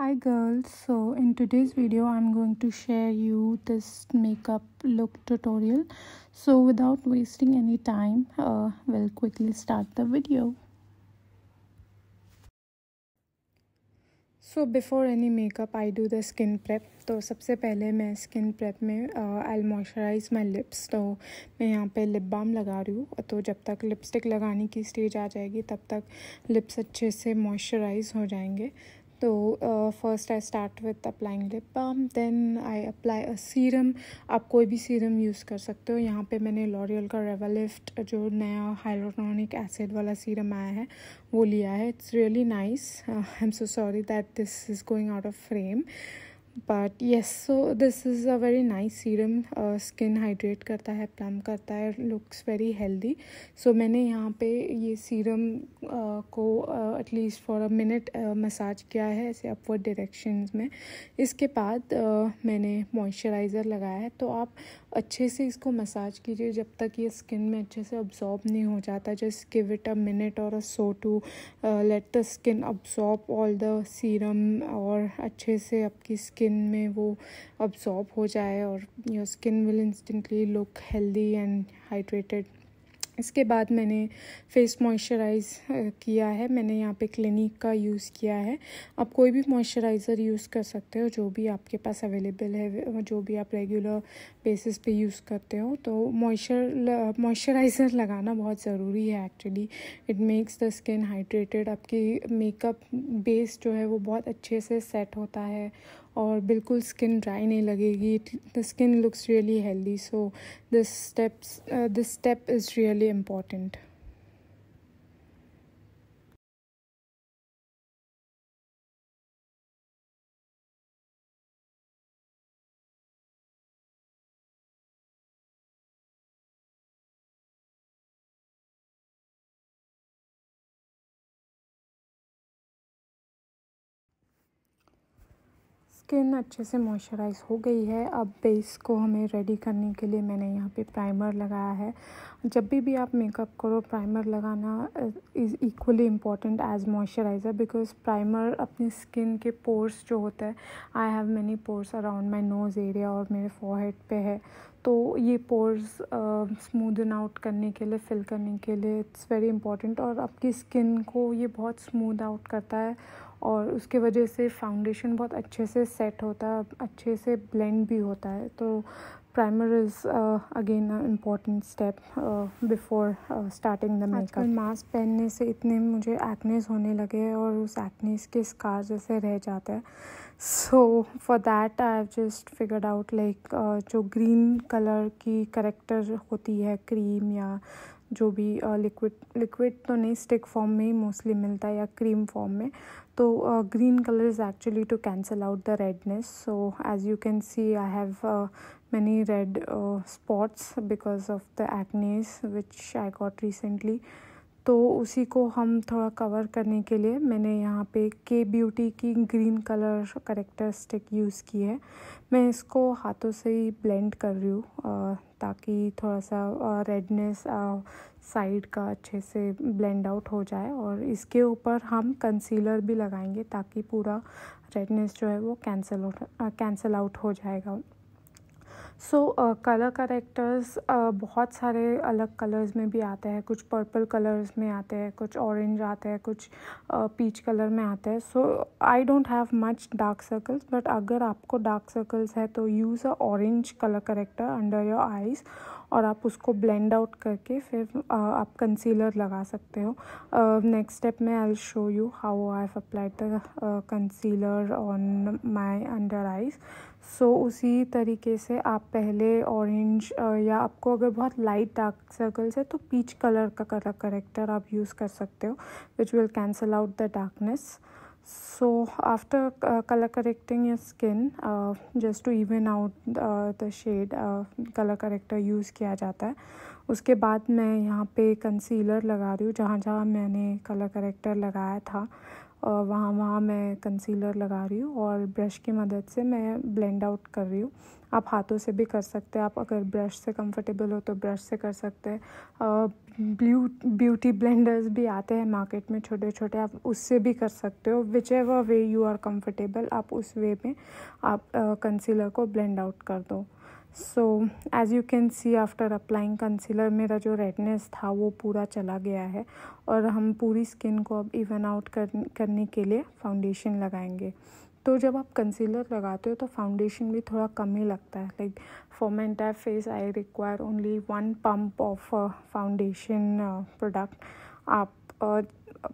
Hi girls, so in today's video I'm going to share you this makeup look tutorial. So without wasting any time, we'll quickly start the video. So before any makeup I do the skin prep. तो सबसे पहले मैं skin prep में आई moisturise my lips. तो मैं यहाँ पे lip balm लगा रही हूँ. तो जब तक लिपस्टिक लगाने की स्टेज आ जाएगी तब तक लिप्स अच्छे से मॉइस्चराइज हो जाएंगे. तो first I start with applying lip balm, then I apply a serum. आप कोई भी सीरम यूज़ कर सकते हो. यहाँ पे मैंने लॉरियल का रेवालिफ्ट जो नया हाइलुरोनिक एसिड वाला सीरम आया है वो लिया है. It's really nice. I am so sorry that this is going out of frame. But yes, so this is a very nice serum. Skin hydrate करता है, प्लम करता है, लुक्स वेरी हेल्दी. सो मैंने यहाँ पे ये सीरम को at least for a minute massage किया है ऐसे अपवर्ड डायरेक्शंस में. इसके बाद मैंने मॉइस्चराइज़र लगाया है. तो आप अच्छे से इसको मसाज कीजिए जब तक ये स्किन में अच्छे से अब्जॉर्ब नहीं हो जाता. Just give it a minute और uh so to let the skin absorb all the serum और अच्छे से आपकी स्किन में वो अब्जॉर्ब हो जाए और your skin will instantly look healthy and hydrated. इसके बाद मैंने फेस मॉइस्चराइज़ किया है. मैंने यहाँ पे क्लिनिक का यूज़ किया है. आप कोई भी मॉइस्चराइज़र यूज़ कर सकते हो जो भी आपके पास अवेलेबल है, जो भी आप रेगुलर बेसिस पे यूज़ करते हो. तो मॉइस्चराइज़र लगाना बहुत ज़रूरी है actually. It makes the skin hydrated. आपकी मेकअप बेस जो है वो बहुत अच्छे से सेट होता है और बिल्कुल स्किन ड्राई नहीं लगेगी. The skin looks really healthy. So this step is really important. Skin अच्छे से मॉइस्चराइज हो गई है. अब बेस को हमें रेडी करने के लिए मैंने यहाँ पे प्राइमर लगाया है. जब भी आप मेकअप करो प्राइमर लगाना is equally important as moisturiser, because primer अपनी स्किन के पोर्स जो होता है, I have many pores around my nose area और मेरे फोरहेड पे है. तो ये पोर्स स्मूदन आउट करने के लिए, फिल करने के लिए इट्स वेरी इंपॉर्टेंट. और आपकी स्किन को ये बहुत स्मूद आउट करता है और उसके वजह से फाउंडेशन बहुत अच्छे से सेट होता है, अच्छे से ब्लेंड भी होता है. तो primer is again important step before starting the makeup. आजकल मास्क पहनने से इतने मुझे एक्नेस होने लगे हैं और उस एक्नेस के स्कार जैसे रह जाता है. So for that I have just figured out like जो ग्रीन कलर की करेक्टर होती है क्रीम या जो भी लिक्विड तो नहीं, स्टिक फॉर्म में ही मोस्टली मिलता है या क्रीम फॉर्म में. तो green color is actually to cancel out the redness. So as you can see I have many red spots because of the acne which I got recently. तो उसी को हम थोड़ा कवर करने के लिए मैंने यहाँ पे के ब्यूटी की green colour corrector stick use की है. मैं इसको हाथों से ही ब्लेंड कर रही हूँ ताकि थोड़ा सा रेडनेस साइड का अच्छे से ब्लेंड आउट हो जाए. और इसके ऊपर हम कंसीलर भी लगाएंगे ताकि पूरा रेडनेस जो है वो कैंसिल आउट हो जाएगा. सो कलर करेक्टर्स बहुत सारे अलग कलर्स में भी आते हैं. कुछ पर्पल कलर्स में आते हैं, कुछ ऑरेंज आते हैं, कुछ पीच कलर में आते हैं. So I don't have much dark circles, but अगर आपको डार्क सर्कल्स है तो use a orange colour corrector under your eyes और आप उसको ब्लेंड आउट करके फिर आप कंसीलर लगा सकते हो. नेक्स्ट स्टेप में I will show you how I have applied the concealer on my under eyes. So उसी तरीके से आप पहले ऑरेंज या आपको अगर बहुत लाइट डार्क सर्कल्स है तो पीच कलर का कलर करेक्टर आप यूज़ कर सकते हो which will cancel out the darkness. So after color correcting your skin, just to even out the shade, color corrector use किया जाता है. उसके बाद मैं यहाँ पे कंसीलर लगा रही हूँ. जहाँ जहाँ मैंने कलर करेक्टर लगाया था वहाँ मैं कंसीलर लगा रही हूँ और ब्रश की मदद से मैं ब्लेंड आउट कर रही हूँ. आप हाथों से भी कर सकते हैं. आप अगर ब्रश से कंफर्टेबल हो तो ब्रश से कर सकते हैं. ब्यूटी ब्लेंडर्स भी आते हैं मार्केट में छोटे छोटे, आप उससे भी कर सकते हो। Whichever way you are comfortable, आप उस वे में आप कंसीलर को ब्लेंड आउट कर दो। So as you can C after applying concealer मेरा जो रेडनेस था वो पूरा चला गया है। और हम पूरी स्किन को अब इवन आउट करने के लिए फाउंडेशन लगाएंगे। तो जब आप कंसीलर लगाते हो तो फाउंडेशन भी थोड़ा कम ही लगता है। Like for my entire face I require only 1 pump of foundation product. आप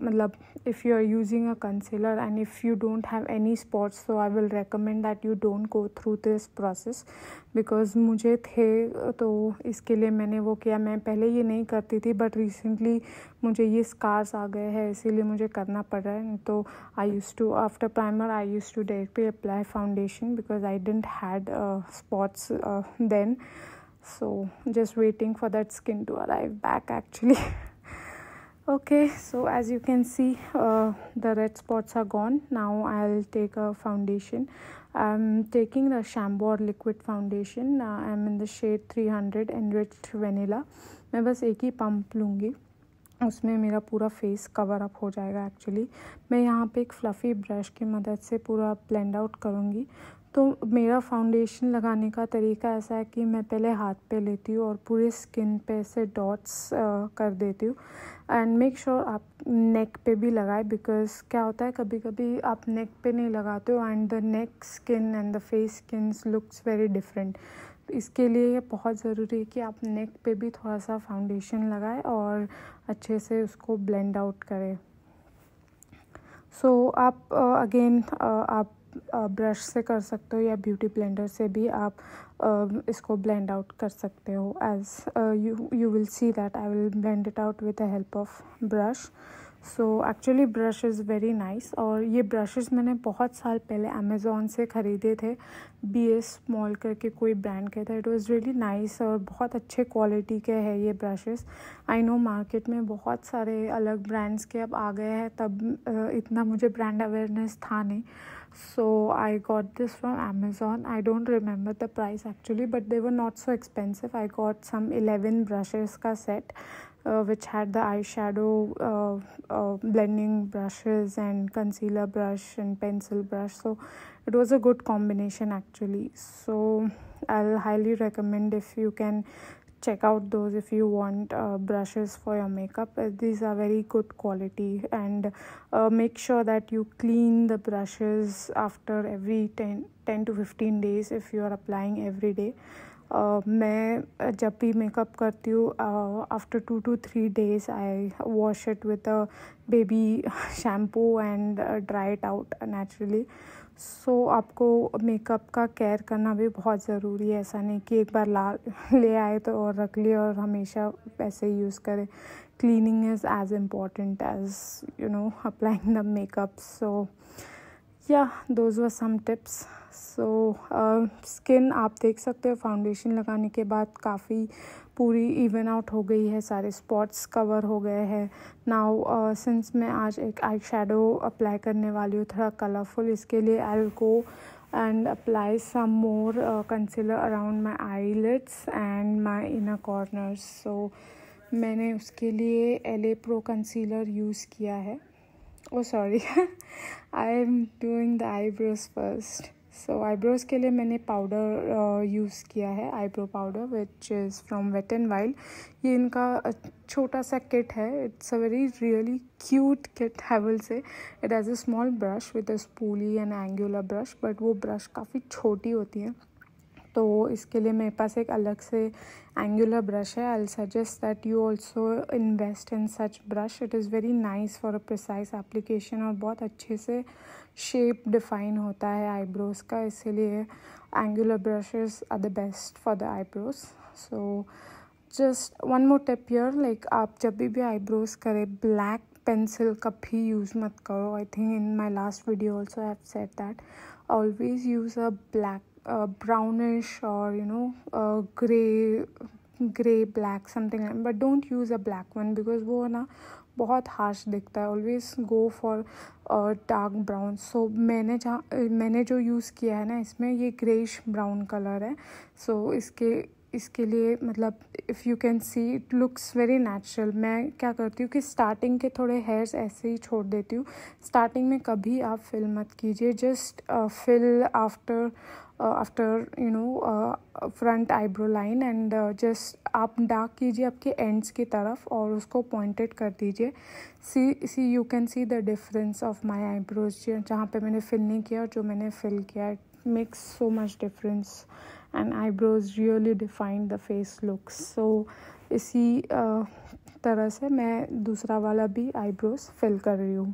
मतलब if you are using a concealer and if you don't have any spots, so I will recommend that you don't go through this process because मुझे थे तो इसके लिए मैंने वो किया। मैं पहले ये नहीं करती थी बट रिसेंटली मुझे ये स्कार्स आ गए हैं इसीलिए मुझे करना पड़ रहा है। तो I use to after primer I use to directly apply foundation because I didn't had spots then, so just waiting for that skin to arrive back actually. Okay, so as you can see the red spots are gone. Now I'll take a foundation. I'm taking the Chambord liquid foundation. I'm in the shade 300 enriched vanilla. मैं बस एक ही pump लूँगी, उसमें मेरा पूरा face cover up हो जाएगा। Actually मैं यहाँ पे एक फ्लफ़ी ब्रश की मदद से पूरा ब्लेंड आउट करूँगी। तो मेरा फाउंडेशन लगाने का तरीका ऐसा है कि मैं पहले हाथ पे लेती हूँ और पूरे स्किन पे ऐसे डॉट्स कर देती हूँ। एंड मेक श्योर आप नेक पे भी लगाए बिकॉज क्या होता है कभी कभी आप नेक पे नहीं लगाते हो and the neck skin and the face skins looks very different. इसके लिए ये बहुत ज़रूरी है कि आप नेक पे भी थोड़ा सा फाउंडेशन लगाएं और अच्छे से उसको ब्लेंड आउट करें। सो आप अगेन आप ब्रश से कर सकते हो या ब्यूटी ब्लेंडर से भी आप इसको ब्लेंड आउट कर सकते हो। As you will see that I will blend it out with the help of brush. So actually brush is very nice और ये ब्रशेस मैंने बहुत साल पहले अमेज़ॉन से ख़रीदे थे। BS मॉल करके कोई ब्रांड के थे। इट वाज रियली नाइस और बहुत अच्छे क्वालिटी के हैं ये ब्रशेस। आई नो मार्केट में बहुत सारे अलग ब्रांड्स के अब आ गए हैं, तब इतना मुझे ब्रांड अवेयरनेस था नहीं। So I got this from Amazon. I don't remember the price actually, but they were not so expensive. I got some 11 brushes ka set, which had the eyeshadow blending brushes and concealer brush and pencil brush. So it was a good combination actually. So I'll highly recommend if you can check out those if you want brushes for your makeup. These are very good quality and make sure that you clean the brushes after every 10 to 15 days if you are applying every day. मैं जब भी makeup करती हूँ after 2 to 3 days I wash it with a baby shampoo and dry it out naturally. So आपको makeup का care करना भी बहुत ज़रूरी है। ऐसा नहीं कि एक बार ले आए तो और रख लिए और हमेशा वैसे ही यूज़ करें। Cleaning is as important as you know applying the makeup. So yeah those were some tips. So skin आप देख सकते हो फाउंडेशन लगाने के बाद काफ़ी पूरी इवन आउट हो गई है, सारे स्पॉट्स कवर हो गए हैं। नाउ सिंस मैं आज एक आई शेडो अप्लाई करने वाली हूँ थोड़ा कलरफुल, इसके लिए I will go and apply some more concealer around my eyelids and my inner corners. So मैंने उसके लिए LA Pro कंसीलर यूज़ किया है। Oh sorry I am doing the eyebrows first. So eyebrows के लिए मैंने पाउडर यूज़ किया है, eyebrow powder which is from Wet and Wild. ये इनका छोटा सा किट है। It's a very really cute kit I will say. It has a small brush with a spoolie and angular brush, but वो brush काफ़ी छोटी होती है तो इसके लिए मेरे पास एक अलग से एंगुलर ब्रश है। I will suggest that you also invest in such brush. It is very nice for a precise application और बहुत अच्छे से शेप डिफाइन होता है आईब्रोज़ का, इसीलिए angular brushes are the best for the eyebrows. So just one more tip here, like आप जब भी आईब्रोज़ करें ब्लैक पेंसिल कभी यूज़ मत करो। I think in my last video also I have said that always use a black brownish or gray black something like, but don't use a black one because वो ना बहुत harsh दिखता है। Always go for dark brown. So मैंने जो use किया है ना इसमें ये ग्रेइश ब्राउन कलर है। सो इसके इसके लिए मतलब if you can see it looks very natural. मैं क्या करती हूँ कि स्टार्टिंग के थोड़े हेयर्स ऐसे ही छोड़ देती हूँ। स्टार्टिंग में कभी आप फिल मत कीजिए, just fill after you know front eyebrow line and just आप डार्क कीजिए आपके एंड्स की तरफ और उसको पॉइंटेड कर दीजिए। See you can see the difference of my eyebrows, जहाँ पे मैंने फिल नहीं किया और जो मैंने फिल किया, it makes so much difference and eyebrows really define the face looks. So इसी तरह से मैं दूसरा वाला भी आईब्रोज फिल कर रही हूँ।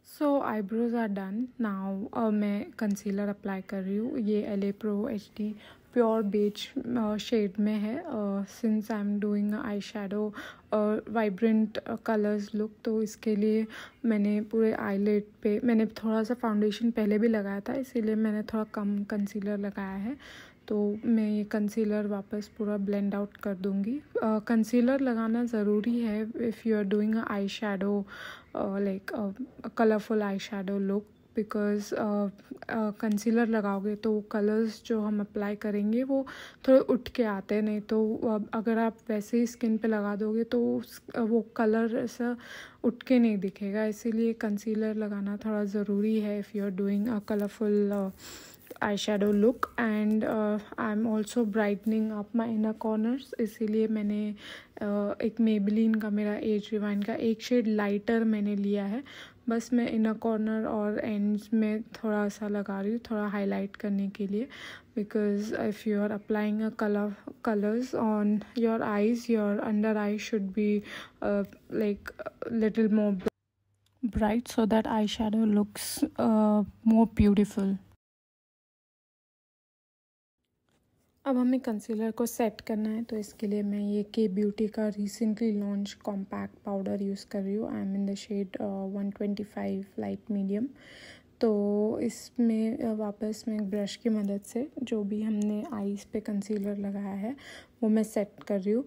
So eyebrows are done now. मैं कंसीलर अप्लाई कर रही हूँ। ये LA Pro HD pure beige shade में है। Since I am doing eyeshadow vibrant colours look, तो इसके लिए मैंने पूरे आईलिड पे मैंने थोड़ा सा फाउंडेशन पहले भी लगाया था, इसीलिए मैंने थोड़ा कम कंसीलर लगाया है। तो मैं ये कंसीलर वापस पूरा ब्लेंड आउट कर दूँगी। कंसीलर लगाना ज़रूरी है if you are doing eyeshadow like colourful eyeshadow look, because concealer लगाओगे तो कलर्स जो हम अप्लाई करेंगे वो थोड़े उठ के आते हैं, नहीं तो अगर आप वैसे ही स्किन पे लगा दोगे तो वो कलर ऐसा उठ के नहीं दिखेगा। इसीलिए कंसीलर लगाना थोड़ा ज़रूरी है if you are doing a colourful eyeshadow look and I'm also brightening up my inner corners। इसीलिए मैंने एक मेबेलिन का मेरा एज रिवाइन का एक शेड लाइटर मैंने लिया है। बस मैं इनर कॉर्नर और एंड्स में थोड़ा सा लगा रही हूँ, थोड़ा हाईलाइट करने के लिए, because if you are applying a colors on your eyes, your under eye should be like little more bright so that eyeshadow looks more beautiful। अब हमें कंसीलर को सेट करना है, तो इसके लिए मैं ये के ब्यूटी का recently launch compact powder use कर रही हूँ। I am in the shade 125 light medium. तो इसमें वापस मैं एक ब्रश की मदद से जो भी हमने आईज़ पे कंसीलर लगाया है वो मैं सेट कर रही हूँ।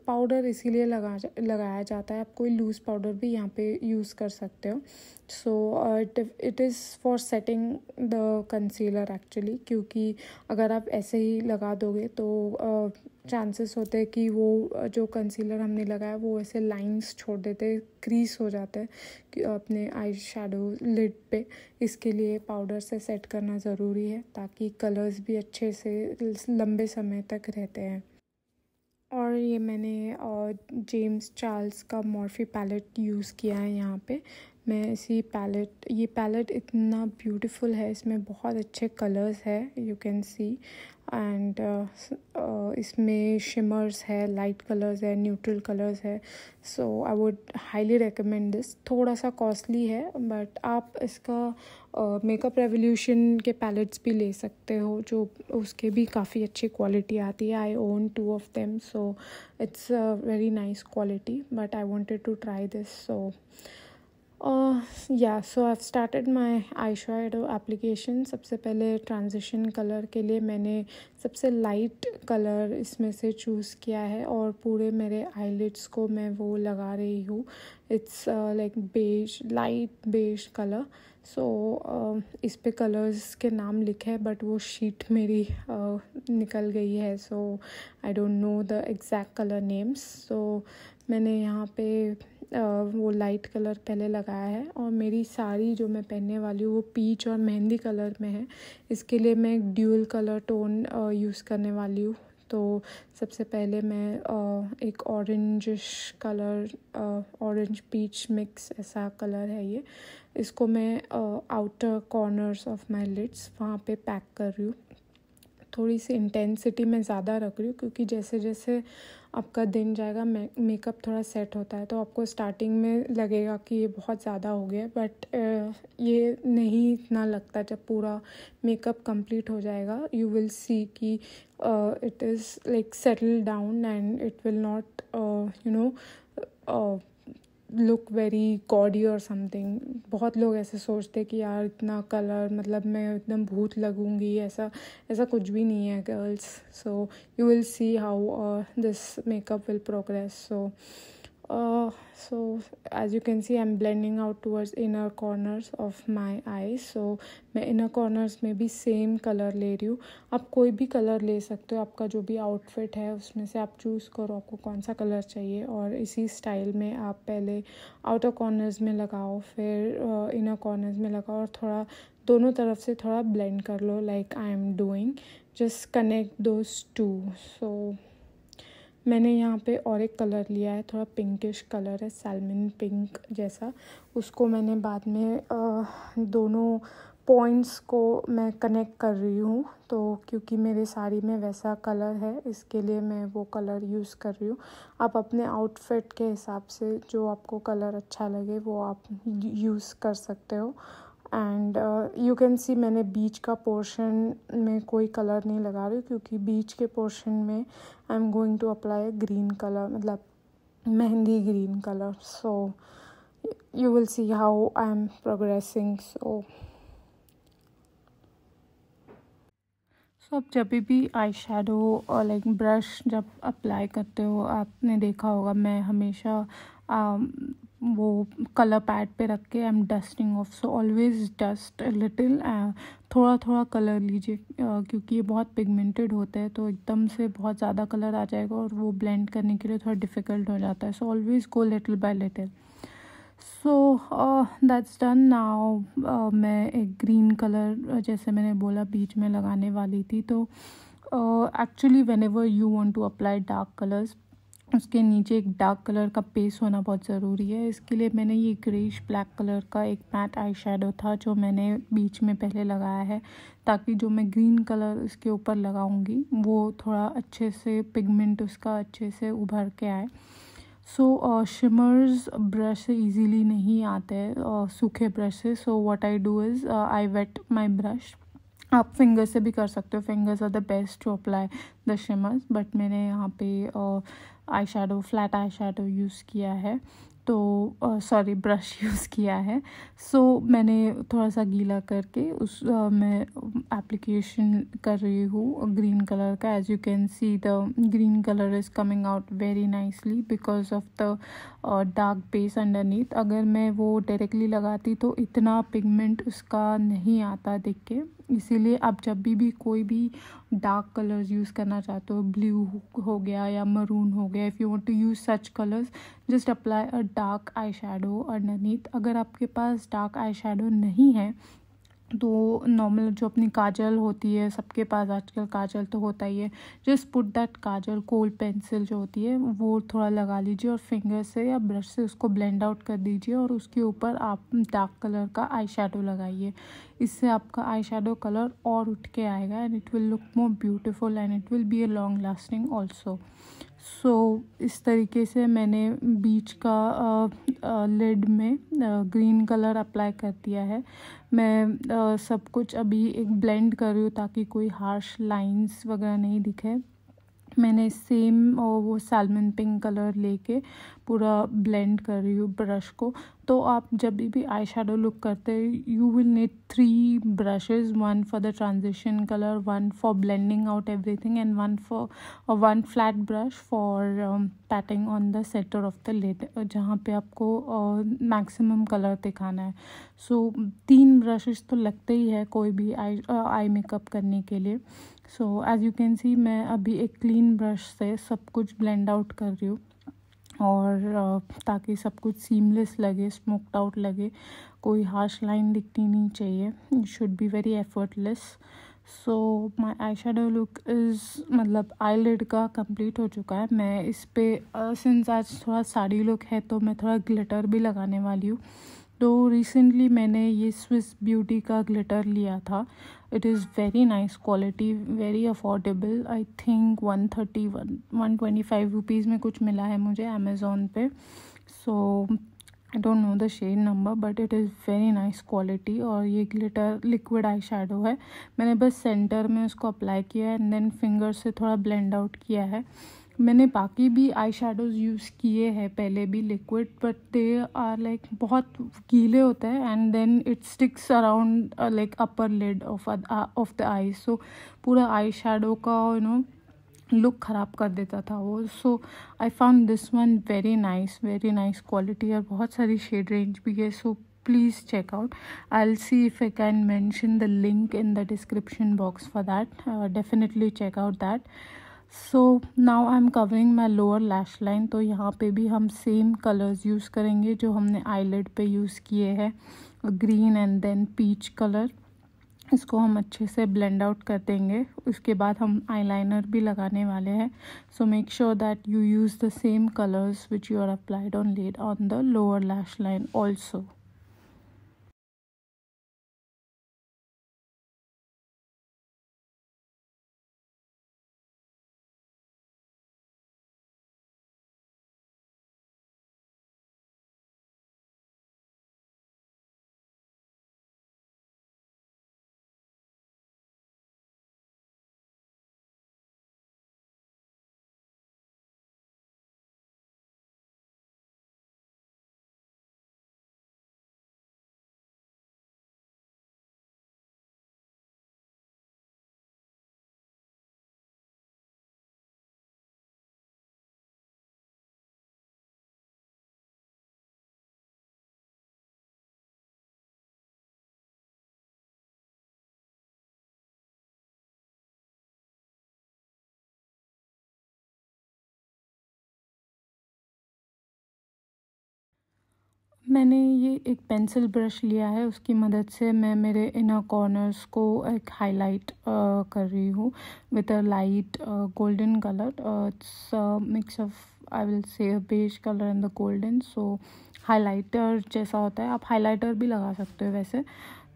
पाउडर इसीलिए लगाया जाता है, आप कोई लूज़ पाउडर भी यहाँ पे यूज़ कर सकते हो। So it is for setting the concealer actually, क्योंकि अगर आप ऐसे ही लगा दोगे तो चांसेस होते हैं कि वो जो कंसीलर हमने लगाया वो ऐसे लाइंस छोड़ देते हैं, क्रीज हो जाते हैं कि अपने आई शेडो लिड पे। इसके लिए पाउडर से सेट करना ज़रूरी है ताकि कलर्स भी अच्छे से लंबे समय तक रहते हैं। और ये मैंने जेम्स चार्ल्स का मॉर्फी पैलेट यूज़ किया है यहाँ पे। मैं ये पैलेट इतना ब्यूटीफुल है, इसमें बहुत अच्छे कलर्स है, यू कैन सी। एंड इसमें शिमर्स है, लाइट कलर्स है, न्यूट्रल कलर्स है। So I would highly recommend this. थोड़ा सा कॉस्टली है बट आप इसका मेकअप रेवोल्यूशन के पैलेट्स भी ले सकते हो, जो उसके भी काफ़ी अच्छी क्वालिटी आती है। आई own 2 of them, so it's a very nice quality, but I wanted to try this। So I've started my eyeshadow application। सबसे पहले ट्रांजिशन कलर के लिए मैंने सबसे लाइट कलर इसमें से चूज़ किया है और पूरे मेरे आईलिड्स को मैं वो लगा रही हूँ। It's like beige, light beige colour. So इस पे कलर्स के नाम लिखे हैं बट वो शीट मेरी निकल गई है, so I don't know the exact colour names. So मैंने यहाँ पे वो लाइट कलर पहले लगाया है और मेरी साड़ी जो मैं पहनने वाली हूँ वो पीच और मेहंदी कलर में है। इसके लिए मैं एक ड्यूल कलर टोन यूज़ करने वाली हूँ। तो सबसे पहले मैं एक orangish colour, orange peach mix ऐसा कलर है ये, इसको मैं outer corners of my lids वहाँ पे पैक कर रही हूँ। थोड़ी सी इंटेंसिटी मैं ज़्यादा रख रही हूँ, क्योंकि जैसे जैसे आपका दिन जाएगा मेकअप थोड़ा सेट होता है तो आपको स्टार्टिंग में लगेगा कि ये बहुत ज़्यादा हो गया, बट ये नहीं इतना लगता। जब पूरा मेकअप कंप्लीट हो जाएगा यू विल सी कि it is like settle down and it will not look very gaudy और समथिंग। बहुत लोग ऐसे सोचते कि यार इतना कलर, मतलब मैं एकदम भूत लगूंगी, ऐसा कुछ भी नहीं है girls. So you will see how this makeup will progress. So as you can see I'm blending out towards inner corners of my eyes. So मैं inner corners में भी सेम कलर ले रही हूँ। आप कोई भी कलर ले सकते हो, आपका जो भी आउटफिट है उसमें से आप चूज़ करो आपको कौन सा कलर चाहिए, और इसी स्टाइल में आप पहले आउटर कॉर्नर्स में लगाओ, फिर इनर कॉर्नर्स में लगाओ, और थोड़ा दोनों तरफ से थोड़ा ब्लेंड कर लो like I am doing. Just connect those two. So मैंने यहाँ पे और एक कलर लिया है, थोड़ा पिंकिश कलर है, सैल्मन पिंक जैसा। उसको मैंने बाद में दोनों पॉइंट्स को मैं कनेक्ट कर रही हूँ, तो क्योंकि मेरे साड़ी में वैसा कलर है इसके लिए मैं वो कलर यूज़ कर रही हूँ। आप अपने आउटफिट के हिसाब से जो आपको कलर अच्छा लगे वो आप यूज़ कर सकते हो। एंड यू कैन सी मैंने बीच का पोर्शन में कोई कलर नहीं लगा रही, क्योंकि बीच के पोर्शन में I am going to apply green colour, मतलब mehndi green colour. So you will see how I am progressing. So आप जब भी आई शेडो और लाइक ब्रश जब अप्लाई करते हो, आपने देखा होगा मैं हमेशा वो कलर पैड पे रख के I am dusting of. So always dust little, थोड़ा थोड़ा कलर लीजिए, क्योंकि ये बहुत पिगमेंटेड होते हैं तो एकदम से बहुत ज़्यादा कलर आ जाएगा और वो ब्लेंड करने के लिए थोड़ा डिफ़िकल्ट हो जाता है। So always go little bye little. So that's done now. मैं एक ग्रीन कलर जैसे मैंने बोला बीच में लगाने वाली थी। तो actually whenever you want to apply dark colours, उसके नीचे एक डार्क कलर का बेस होना बहुत ज़रूरी है। इसके लिए मैंने ये ग्रेइश ब्लैक कलर का एक मैट आई शेडो था जो मैंने बीच में पहले लगाया है, ताकि जो मैं ग्रीन कलर इसके ऊपर लगाऊंगी वो थोड़ा अच्छे से पिगमेंट उसका अच्छे से उभर के आए। सो शिमर्स ब्रश से ईजीली नहीं आते हैं सूखे ब्रश से। So what I do is I wet my brush. आप फिंगर से भी कर सकते हो, fingers are the best to apply the shimmers, but मैंने यहाँ पे eyeshadow, flat eyeshadow use किया है, तो सॉरी ब्रश यूज़ किया है। सो मैंने थोड़ा सा गीला करके उस मैं एप्लीकेशन कर रही हूँ ग्रीन कलर का। As you can see the green colour is coming out very nicely because of the dark base underneath. अगर मैं वो डायरेक्टली लगाती तो इतना पिगमेंट उसका नहीं आता दिख के। इसीलिए आप जब भी कोई भी डार्क कलर्स यूज़ करना चाहते हो, ब्लू हो गया या मरून हो गया, if you want to use such colours just apply a dark eyeshadow underneath. अगर आपके पास डार्क आई शेडो नहीं है तो नॉर्मल जो अपनी काजल होती है, सबके पास आजकल काजल तो होता ही है, just put that Kajal, cold pencil जो होती है वो थोड़ा लगा लीजिए और फिंगर से या ब्रश से उसको ब्लेंड आउट कर दीजिए और उसके ऊपर आप डार्क कलर का आई शेडो लगाइए। इससे आपका आई शेडो कलर और उठ के आएगा and it will look more beautiful and it will be a long lasting also. So इस तरीके से मैंने बीच का लिड में ग्रीन कलर अप्लाई कर दिया है। मैं सब कुछ अभी एक ब्लेंड कर रही हूँ ताकि कोई हार्श लाइंस वगैरह नहीं दिखे। मैंने सेम वो सैल्मन पिंक कलर लेके पूरा ब्लेंड कर रही हूँ ब्रश को। तो आप जब भी आई शेडो लुक करते हैं you will need 3 brushes, 1 for the transition colour, 1 for blending out everything and 1 flat brush for patting on the centre of the lid जहाँ पे आपको मैक्सिमम कलर दिखाना है। सो 3 ब्रशेस तो लगते ही है कोई भी आई मेकअप करने के लिए। So as you can see मैं अभी एक क्लीन ब्रश से सब कुछ ब्लेंड आउट कर रही हूँ और ताकि सब कुछ सीमलेस लगे, स्मोक्ड आउट लगे, कोई हार्श लाइन दिखनी नहीं चाहिए, it should be very effortless. So my eye shadow look is मतलब आई लिड का कंप्लीट हो चुका है। मैं इस पे सिंस आज थोड़ा साड़ी लुक है तो मैं थोड़ा ग्लिटर भी लगाने वाली हूँ तो रिसेंटली मैंने ये स्विस ब्यूटी का ग्लिटर लिया था. It is very nice quality, very affordable. I think 125 rupees में कुछ मिला है मुझे अमेज़ोन पे. So I don't know the shade number, but it is very nice quality. और ये ग्लिटर लिक्विड आई शेडो है. मैंने बस सेंटर में उसको अप्लाई किया है एंड देन फिंगर से थोड़ा ब्लेंड आउट किया है. मैंने बाकी भी आई शेडोज़ यूज़ किए हैं पहले भी liquid, but they are like बहुत गीले होते हैं and then it sticks around like upper lid of the eye. So पूरा आई शेडो का लुक ख़राब कर देता था वो. So I found this one very nice quality. और बहुत सारी शेड रेंज भी है. सो please check out. I'll see if I can mention the link in the description box for that. Definitely check out that. So now I'm covering my lower lash line. तो यहाँ पे भी हम same colours use करेंगे जो हमने eyelid पे use किए हैं, green and then peach colour. इसको हम अच्छे से ब्लेंड आउट कर देंगे. उसके बाद हम आईलाइनर भी लगाने वाले हैं. So make sure that you use the same colours which you are applied on the lower lash line also. मैंने ये एक पेंसिल ब्रश लिया है, उसकी मदद से मैं मेरे इनर कॉर्नर्स को एक हाईलाइट कर रही हूँ with a light golden colour. It's mix of I will say beige colour and the golden. So highlighter जैसा होता है, आप हाइलाइटर भी लगा सकते हो वैसे.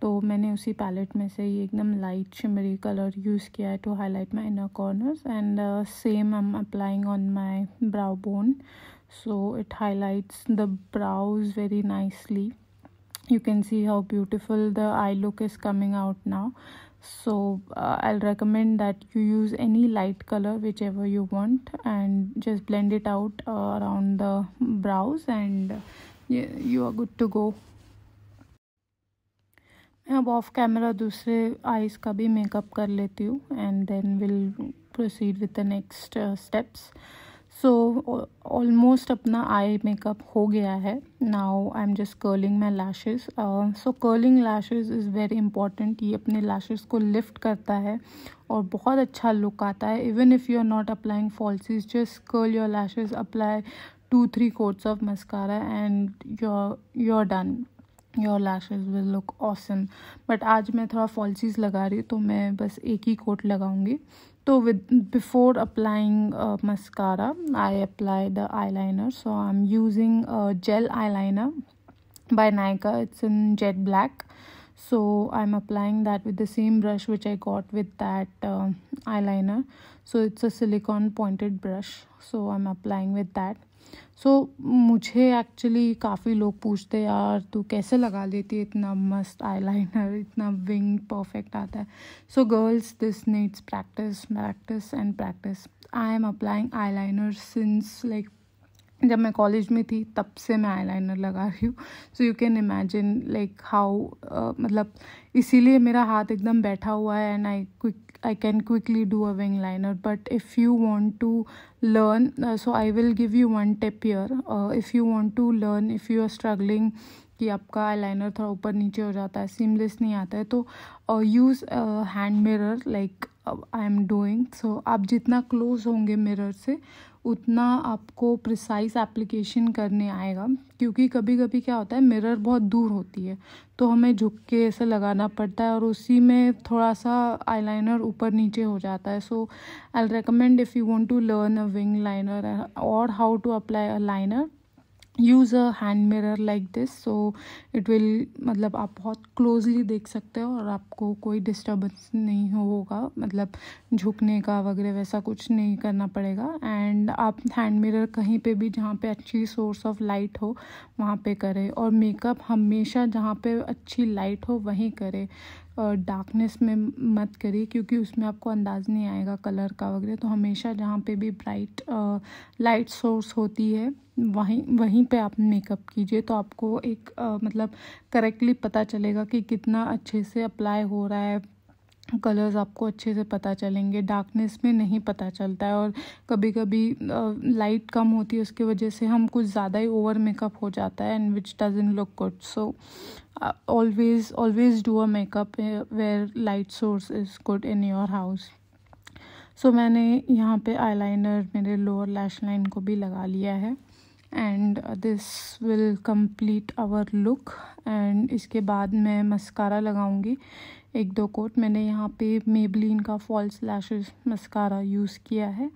तो मैंने उसी पैलेट में से ये एकदम लाइट शिमरी कलर यूज़ किया है to highlight my inner corners. And same I am applying on my brow bone. So it highlights the brows very nicely. You can see how beautiful the eye look is coming out now. So I'll recommend that you use any light color whichever you want and just blend it out around the brows and you are good to go. मैं अब of camera दूसरे eyes का भी makeup कर लेती हूँ and then will proceed with the next steps. So almost अपना eye makeup हो गया है. Now I am just curling my lashes. So curling lashes is very important. ये अपने लैशेज़ को लिफ्ट करता है और बहुत अच्छा लुक आता है. Even if you are not applying falsies, just curl your lashes, apply 2-3 coats of mascara and you're done. Your lashes will look awesome. But आज मैं थोड़ा फॉल्सीज लगा रही हूँ तो मैं बस एक ही कोट लगाऊंगी. तो before applying mascara, I apply the eyeliner. So I'm using a gel eyeliner by Nykaa. It's in jet black. So I'm applying that with the same brush which I got with that eyeliner. So it's a silicone pointed brush. So I'm applying with that. सो मुझे actually काफ़ी लोग पूछते यार तू कैसे लगा लेती है इतना मस्त आईलाइनर, इतना विंग परफेक्ट आता है. So girls, this needs practice and practice. I am applying eyeliner since like जब मैं कॉलेज में थी तब से मैं आईलाइनर लगा रही हूँ. सो you can imagine like how मतलब इसीलिए मेरा हाथ एकदम बैठा हुआ है and I can quickly do a wing liner. But if you want to learn, so I will give you one tip here. If you want to learn, if you are struggling कि आपका eyeliner थोड़ा ऊपर नीचे हो जाता है, seamless नहीं आता है, तो use hand mirror like I am doing. So आप जितना क्लोज होंगे मिरर से उतना आपको प्रिसाइज एप्लीकेशन करने आएगा. क्योंकि कभी कभी क्या होता है, मिरर बहुत दूर होती है तो हमें झुक के ऐसे लगाना पड़ता है और उसी में थोड़ा सा आईलाइनर ऊपर नीचे हो जाता है. So I recommend if you want to learn a wing liner और how to apply a liner, use a hand mirror like this, so it will, मतलब आप बहुत क्लोजली देख सकते हो और आपको कोई डिस्टर्बेंस नहीं होगा, मतलब झुकने का वगैरह वैसा कुछ नहीं करना पड़ेगा। एंड आप हैंड मिरर कहीं पे भी जहाँ पे अच्छी सोर्स ऑफ लाइट हो वहाँ पे करें, और मेकअप हमेशा जहाँ पे अच्छी लाइट हो वहीं करें, डार्कनेस में मत करिए क्योंकि उसमें आपको अंदाज़ नहीं आएगा कलर का वगैरह। तो हमेशा जहाँ पे भी ब्राइट लाइट सोर्स होती है वहीं वहीं पे आप मेकअप कीजिए, तो आपको एक मतलब करेक्टली पता चलेगा कि कितना अच्छे से अप्लाई हो रहा है, कलर्स आपको अच्छे से पता चलेंगे। डार्कनेस में नहीं पता चलता है, और कभी कभी लाइट कम होती है उसकी वजह से हम कुछ ज़्यादा ही ओवर मेकअप हो जाता है, and which doesn't look good. So always do a makeup where light source is good in your house. So मैंने यहाँ पे आईलाइनर मेरे लोअर लैश लाइन को भी लगा लिया है, and this will complete our look. And इसके बाद मैं मस्कारा लगाऊंगी, 1-2 कोट। मैंने यहाँ पे मेबलिन का फॉल्स लैशेस मस्कारा यूज़ किया है।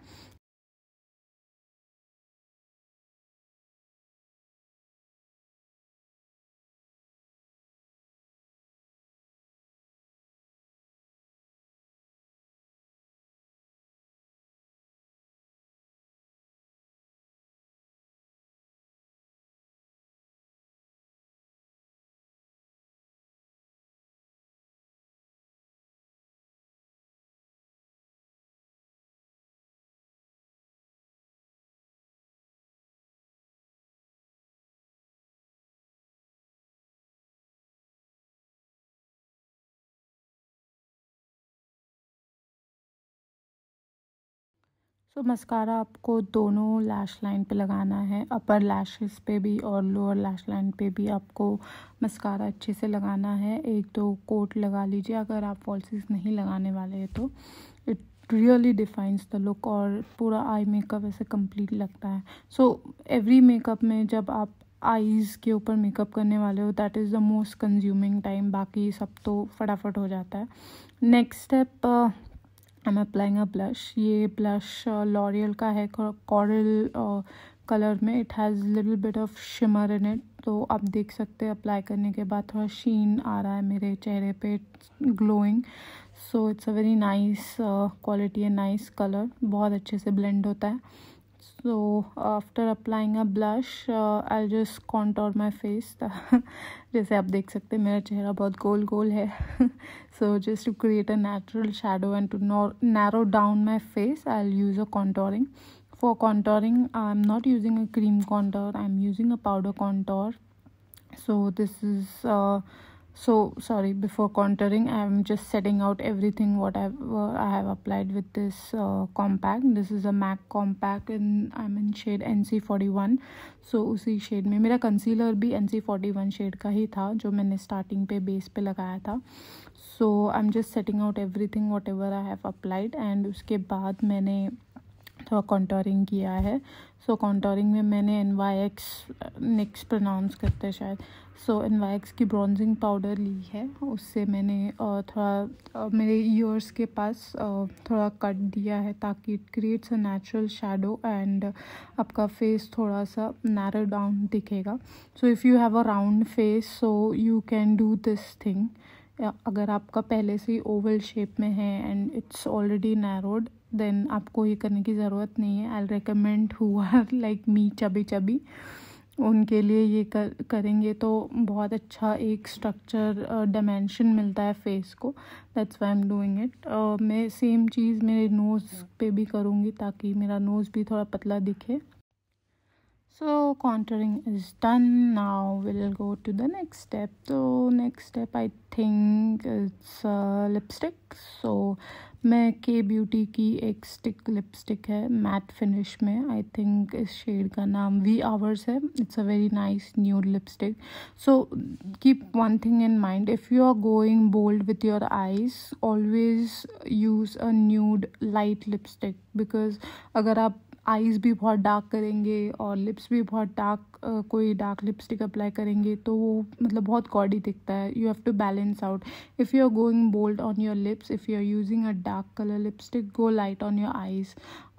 सो मस्कारा आपको दोनों लैश लाइन पे लगाना है, अपर लैशेस पे भी और लोअर लैश लाइन पे भी आपको मस्कारा अच्छे से लगाना है। 1-2 कोट लगा लीजिए अगर आप फॉल्सेस नहीं लगाने वाले हैं तो। It really defines the look, और पूरा आई मेकअप ऐसे कंप्लीट लगता है। सो एवरी मेकअप में जब आप आईज़ के ऊपर मेकअप करने वाले हो, that is the most consuming time, बाकी सब तो फटाफट हो जाता है। Next step, I am applying a blush. ये ब्लश लॉरियल का है, कॉरल कलर में। It has little bit of shimmer in it, तो आप देख सकते हैं अप्लाई करने के बाद थोड़ा शीन आ रहा है मेरे चेहरे पे, glowing. So it's a very nice quality and nice colour, बहुत अच्छे से ब्लेंड होता है। So after applying a blush, I'll just contour my face. जैसे आप देख सकते हैं मेरा चेहरा बहुत गोल गोल है। So just to create a natural shadow and to narrow down my face, I'll use a contouring. For contouring, I'm not using a cream contour, I'm using a powder contour. So this is so sorry, before contouring I'm just setting out everything what I have applied with this compact. This is a MAC compact and I'm in shade NC41. so उसी shade में मेरा concealer भी NC41 shade का ही था जो मैंने starting पे base पे लगाया था। So I am just setting out everything whatever I have applied, and उसके बाद मैंने थोड़ा कॉन्टोरिंग किया है। सो कॉन्टोरिंग में मैंने NYX, निक्स प्रोनाउंस करते हैं शायद। सो NYX की ब्रॉन्जिंग पाउडर ली है, उससे मैंने थोड़ा मेरे ईयर्स के पास थोड़ा कट दिया है ताकि it creates a natural shadow and आपका फेस थोड़ा सा नैरो डाउन दिखेगा। So if you have a round face so you can do this thing. अगर आपका पहले से ही ओवल शेप में है and it's already narrowed, then आपको ये करने की ज़रूरत नहीं है। I recommend who are like me, chubby chubby, उनके लिए ये करेंगे तो बहुत अच्छा एक स्ट्रक्चर डायमेंशन मिलता है फेस को। That's why I am doing it. मैं सेम चीज़ मेरे नोज़ पे भी करूँगी ताकि मेरा नोज़ भी थोड़ा पतला दिखे। So contouring is done. Now we'll go to the next step. So next step I think it's lipstick. So मैं के ब्यूटी की एक स्टिक लिपस्टिक है मैट फिनिश में, आई थिंक इस शेड का नाम वी आवर्स है। It's a very nice nude lipstick. So keep one thing in mind, if you are going bold with your eyes always use a nude light lipstick, because अगर आप eyes भी बहुत dark करेंगे और lips भी बहुत dark कोई dark lipstick apply करेंगे तो वो मतलब बहुत गॉडी दिखता है। You have to balance out. If you are going bold on your lips, if you are using a dark colour lipstick, go light on your eyes.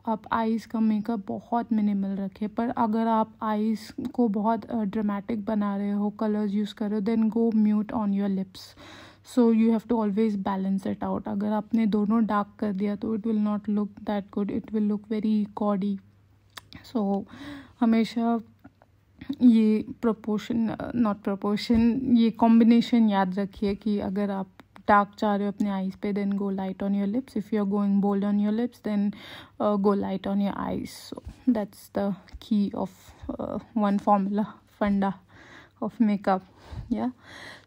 आप eyes का makeup बहुत मिनिमल रखें। पर अगर आप आईज़ को बहुत ड्रामेटिक बना रहे हो, कलर्स यूज़ कर रहे हो, then go mute on your lips. So you have to always balance it out. अगर आपने दोनों डार्क कर दिया तो it will not look that good, it will look very gaudy. So हमेशा ये ये कॉम्बिनेशन याद रखिए कि अगर आप डार्क चाह रहे हो अपने आईज़ पे, then go light on your lips. If you are going bold on your lips, then go light on your eyes. So that's the key of one formula फंडा ऑफ मेकअप। या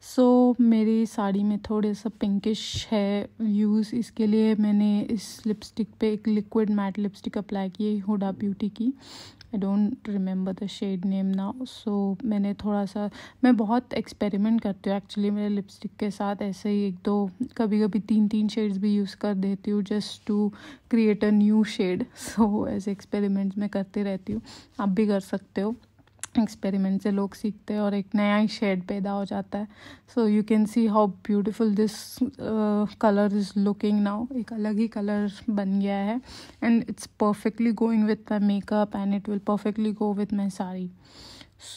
so मेरी साड़ी में थोड़े सा pinkish है views, इसके लिए मैंने इस लिपस्टिक पे एक लिक्विड मैट लिपस्टिक अप्लाई की है, हुडा ब्यूटी की। I don't remember the shade name now. So मैंने थोड़ा सा, मैं बहुत एक्सपेरिमेंट करती हूँ एक्चुअली मेरे लिपस्टिक के साथ, ऐसे ही 1-2 कभी कभी 3 शेड्स भी यूज़ कर देती हूँ just to create a new shade. So ऐसे एक्सपेरिमेंट्स मैं करती रहती हूँ, आप भी कर सकते हो। एक्सपेरिमेंट से लोग सीखते हैं और एक नया ही शेड पैदा हो जाता है। सो you can see how beautiful this colour is looking now. एक अलग ही कलर बन गया है and it's perfectly going with my makeup and it will perfectly go with my sari.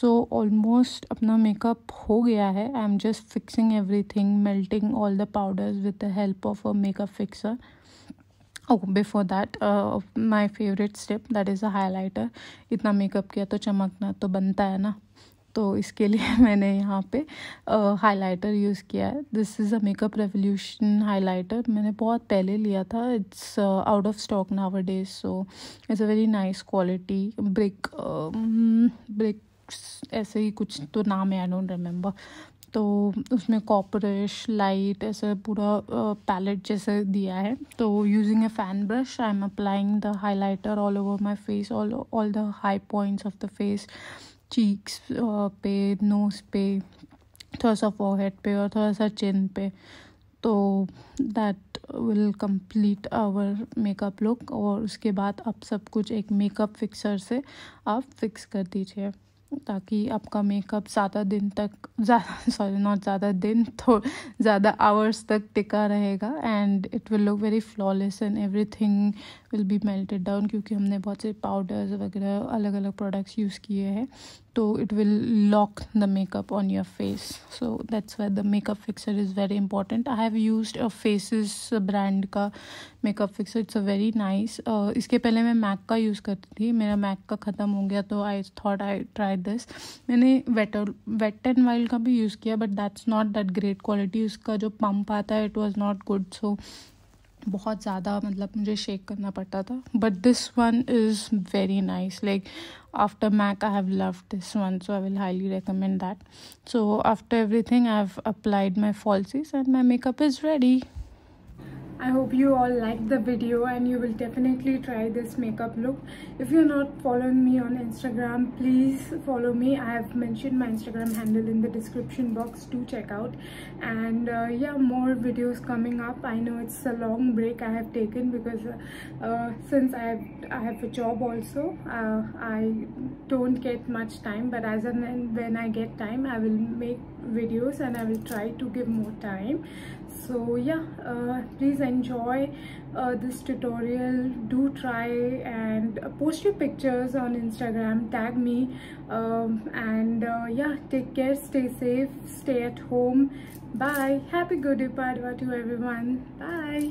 So almost अपना मेकअप हो गया है। आई am just fixing everything, melting all the powders with the help of a makeup fixer. Oh, before that, my favorite step, that is a highlighter. इतना makeup किया तो चमकना तो बनता है ना, तो इसके लिए मैंने यहाँ पे हाइलाइटर यूज़ किया है। This is a makeup revolution highlighter. मैंने बहुत पहले लिया था, it's out of stock nowadays. So it's a very nice quality. Brick ऐसे ही कुछ तो नाम है, आई डोंट रिमेंबर। तो उसमें कॉपरिश लाइट ऐसे पूरा पैलेट जैसे दिया है। तो using a fan brush I am applying the highlighter all over my face, all the high points of the face, cheeks पे, नोज़ पे, थोड़ा सा फोरहेड पे और थोड़ा सा चिन पे। तो that will complete our makeup look. और उसके बाद आप सब कुछ एक मेकअप फिक्सर से आप फिक्स कर दीजिए ताकि आपका मेकअप ज़्यादा दिन तक, ज़्यादा आवर्स तक टिका रहेगा and it will look very flawless and everything will be melted down, क्योंकि हमने बहुत से पाउडर्स वगैरह अलग अलग प्रोडक्ट्स यूज़ किए हैं। तो it will lock the makeup on your face. So that's why the makeup fixer is very important. I have used a Faces brand का makeup fixer, it's a very nice. इसके पहले मैं Mac का use करती थी, मेरा Mac का ख़त्म हो गया तो I thought I try this. मैंने वेट एंड वाइल्ड का भी यूज़ किया, but that's not that great quality. उसका जो पंप आता है इट वाज नॉट गुड। सो बहुत ज़्यादा मतलब मुझे शेक करना पड़ता था, but this one is very nice. Like after MAC I have loved this one, so I will highly recommend that. So after everything I have applied my falsies and my makeup is ready. I hope you all liked the video and you will definitely try this makeup look. If you're not following me on Instagram, please follow me. I have mentioned my Instagram handle in the description box to check out. And yeah, more videos coming up. I know it's a long break I have taken because since I have a job also, I don't get much time, but as and when I get time I will make videos and I will try to give more time. So yeah, please enjoy this tutorial. Do try and post your pictures on Instagram, tag me, and yeah, take care, stay safe, stay at home. Bye. Happy Gudi Padwa to everyone. Bye.